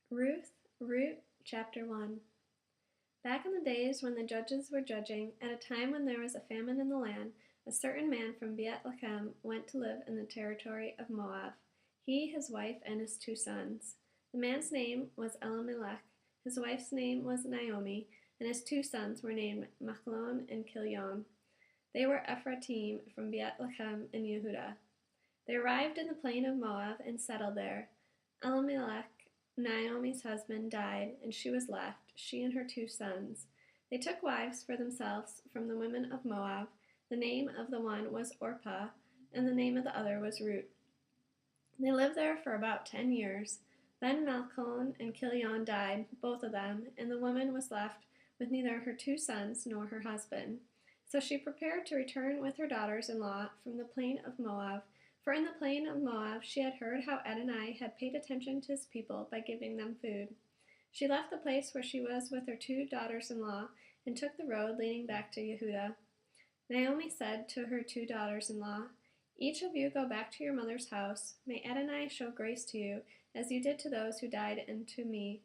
Ruth, chapter 1. Back in the days when the judges were judging, at a time when there was a famine in the land, a certain man from Bethlehem went to live in the territory of Moab, he, his wife, and his 2 sons. The man's name was Elimelech, his wife's name was Naomi, and his 2 sons were named Machlon and Kilion. They were Ephraim from Bethlehem in Yehudah. They arrived in the plain of Moab and settled there. Elimelech, Naomi's husband, died, and she was left, she and her 2 sons. They took wives for themselves from the women of Moab. The name of the one was Orpah, and the name of the other was Ruth. They lived there for about 10 years. Then Malchon and Kilion died, both of them, and the woman was left with neither her 2 sons nor her husband. So she prepared to return with her daughters-in-law from the plain of Moab. For in the plain of Moab she had heard how Adonai had paid attention to his people by giving them food. She left the place where she was with her 2 daughters-in-law and took the road leading back to Yehudah. Naomi said to her 2 daughters-in-law, "Each of you go back to your mother's house. May Adonai show grace to you, as you did to those who died and to me.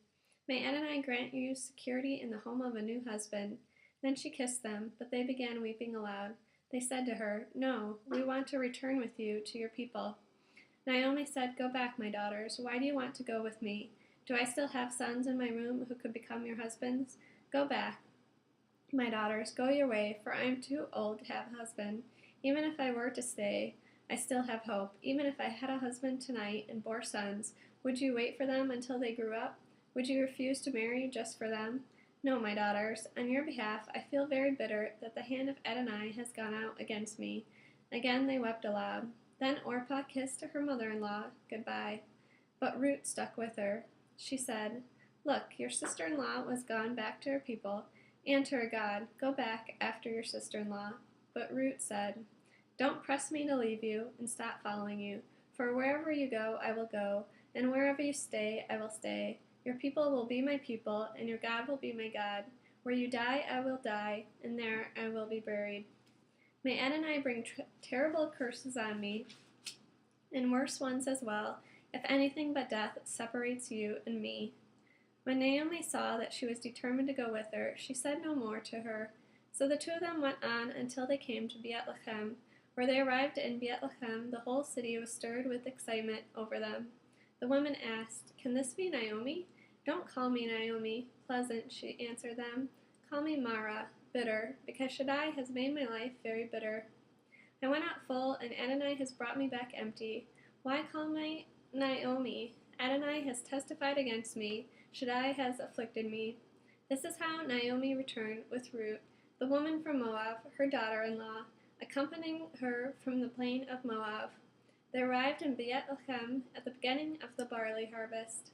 May Adonai grant you security in the home of a new husband." Then she kissed them, but they began weeping aloud. They said to her, "No, we want to return with you to your people." Naomi said, "Go back, my daughters. Why do you want to go with me? Do I still have sons in my womb who could become your husbands? Go back, my daughters, go your way, for I am too old to have a husband. Even if I were to stay, I still have hope. Even if I had a husband tonight and bore sons, would you wait for them until they grew up? Would you refuse to marry just for them? No, my daughters, on your behalf I feel very bitter that the hand of Adonai has gone out against me." Again they wept aloud. Then Orpah kissed her mother-in-law goodbye, but Ruth stuck with her. She said, "Look, your sister-in-law was gone back to her people and to her God. Go back after your sister-in-law." But Ruth said, "Don't press me to leave you and stop following you, for wherever you go I will go, and wherever you stay I will stay. Your people will be my people, and your God will be my God. Where you die, I will die, and there I will be buried. May Adonai bring terrible curses on me, and worse ones as well, if anything but death separates you and me." When Naomi saw that she was determined to go with her, she said no more to her. So the 2 of them went on until they came to Bethlehem. Where they arrived in Bethlehem, the whole city was stirred with excitement over them. The women asked, "Can this be Naomi?" "Don't call me Naomi, pleasant," she answered them. "Call me Mara, bitter, because Shaddai has made my life very bitter. I went out full, and Adonai has brought me back empty. Why call me Naomi? Adonai has testified against me. Shaddai has afflicted me." This is how Naomi returned with Ruth, the woman from Moab, her daughter-in-law, accompanying her from the plain of Moab. They arrived in Bethlehem at the beginning of the barley harvest.